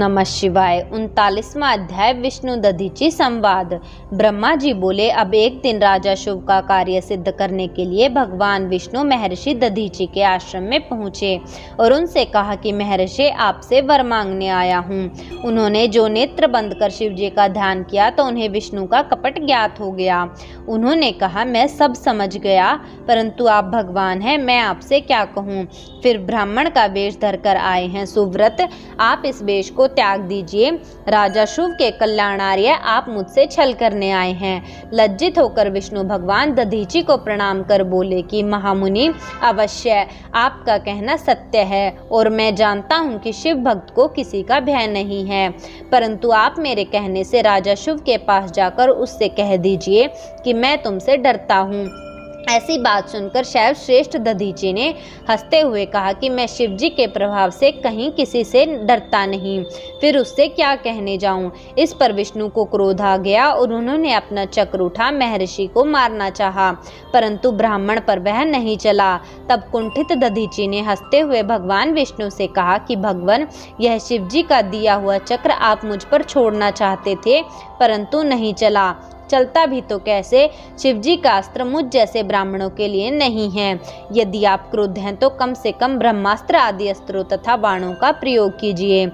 नमः शिवाय। 39वां अध्याय विष्णु दधीची संवाद। ब्रह्मा जी बोले, अब एक दिन राजा शुभ का कार्य सिद्ध करने के लिए भगवान विष्णु महर्षि दधीची के आश्रम में पहुँचे और उनसे कहा कि महर्षि, आपसे वर मांगने आया हूँ। उन्होंने जो नेत्र बंद कर शिव जी का ध्यान किया तो उन्हें विष्णु का कपट ज्ञात हो गया। उन्होंने कहा, मैं सब समझ गया, परंतु आप भगवान हैं, मैं आपसे क्या कहूँ। फिर ब्राह्मण का वेश धरकर आए हैं सुव्रत, आप इस वेश को त्याग दीजिए। राजा शुभ के कल्याणार्य आप मुझसे छल करने आए हैं। लज्जित होकर विष्णु भगवान दधीची को प्रणाम कर बोले कि महामुनि, अवश्य आपका कहना सत्य है और मैं जानता हूँ कि शिव भक्त को किसी का भय नहीं है, परंतु आप मेरे कहने से राजा शुभ के पास जाकर उससे कह दीजिए कि मैं तुमसे डरता हूँ। ऐसी बात सुनकर शैव श्रेष्ठ दधीची ने हंसते हुए कहा कि मैं शिव जी के प्रभाव से कहीं किसी से डरता नहीं, फिर उससे क्या कहने जाऊं। इस पर विष्णु को क्रोध आ गया और उन्होंने अपना चक्र उठा महर्षि को मारना चाहा, परंतु ब्राह्मण पर वह नहीं चला। तब कुंठित दधीची ने हंसते हुए भगवान विष्णु से कहा कि भगवान, यह शिव जी का दिया हुआ चक्र आप मुझ पर छोड़ना चाहते थे, परंतु नहीं चला। चलता भी तो कैसे, शिवजी का अस्त्र मुझ जैसे ब्राह्मणों के लिए नहीं है। यदि आप क्रुद्ध हैं तो कम से कम ब्रह्मास्त्र आदि अस्त्रों तथा बाणों का प्रयोग कीजिए।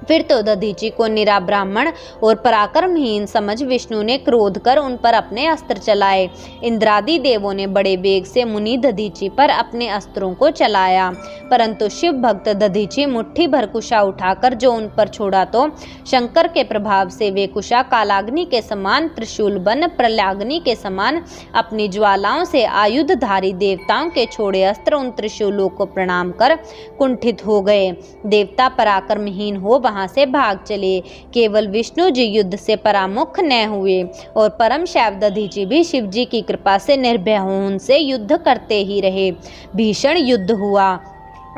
फिर तो दधीची को निरा ब्राह्मण और पराक्रमहीन समझ विष्णु ने क्रोध कर उन पर अपने अस्त्र चलाए। इंद्रादि देवों ने बड़े वेग से मुनि दधीची पर अपने अस्त्रों को चलाया, परंतु शिव भक्त दधीची मुट्ठी भर कुशा उठाकर जो उन पर छोड़ा तो शंकर के प्रभाव से वे कुशा कालाग्नि के समान, त्रिशूल बन प्रल्याग्नि के समान अपनी ज्वालाओं से आयुधधारी देवताओं के छोड़े अस्त्र उन त्रिशूलों को प्रणाम कर कुंठित हो गए। देवता पराक्रमहीन हो वहां से भाग चले। केवल विष्णु जी युद्ध से परामुख न हुए और परम शैव दधीची भी शिव जी की कृपा से निर्भय हो उनसे युद्ध करते ही रहे। भीषण युद्ध हुआ।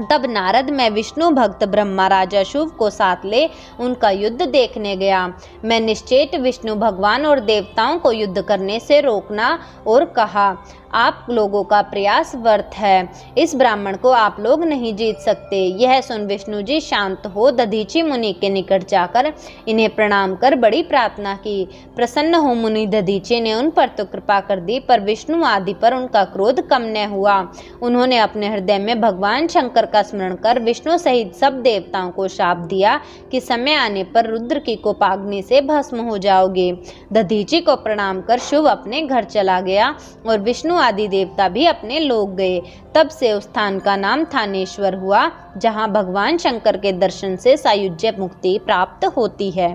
तब नारद, मैं विष्णु भक्त ब्रह्मा राजा शुभ को साथ ले उनका युद्ध देखने गया। मैं निश्चेत विष्णु भगवान और देवताओं को युद्ध करने से रोकना और कहा, आप लोगों का प्रयास व्यर्थ है, इस ब्राह्मण को आप लोग नहीं जीत सकते। यह सुन विष्णु जी शांत हो दधीची मुनि के निकट जाकर इन्हें प्रणाम कर बड़ी प्रार्थना की। प्रसन्न हो मुनि दधीची ने उन पर तो कृपा कर दी, पर विष्णु आदि पर उनका क्रोध कम न हुआ। उन्होंने अपने हृदय में भगवान शंकर का स्मरण कर विष्णु सहित सब देवताओं को शाप दिया कि समय आने पर रुद्र की कोपाग्नि से भस्म हो जाओगे। दधीची को प्रणाम कर शुभ अपने घर चला गया और विष्णु आदि देवता भी अपने लोक गए। तब से उस स्थान का नाम थानेश्वर हुआ, जहां भगवान शंकर के दर्शन से सायुज्य मुक्ति प्राप्त होती है।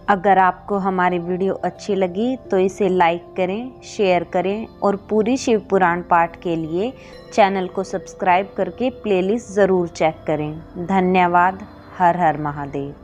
अगर आपको हमारी वीडियो अच्छी लगी तो इसे लाइक करें, शेयर करें और पूरी शिव पुराण पाठ के लिए चैनल को सब्सक्राइब करके प्लेलिस्ट ज़रूर चेक करें। धन्यवाद। हर हर महादेव।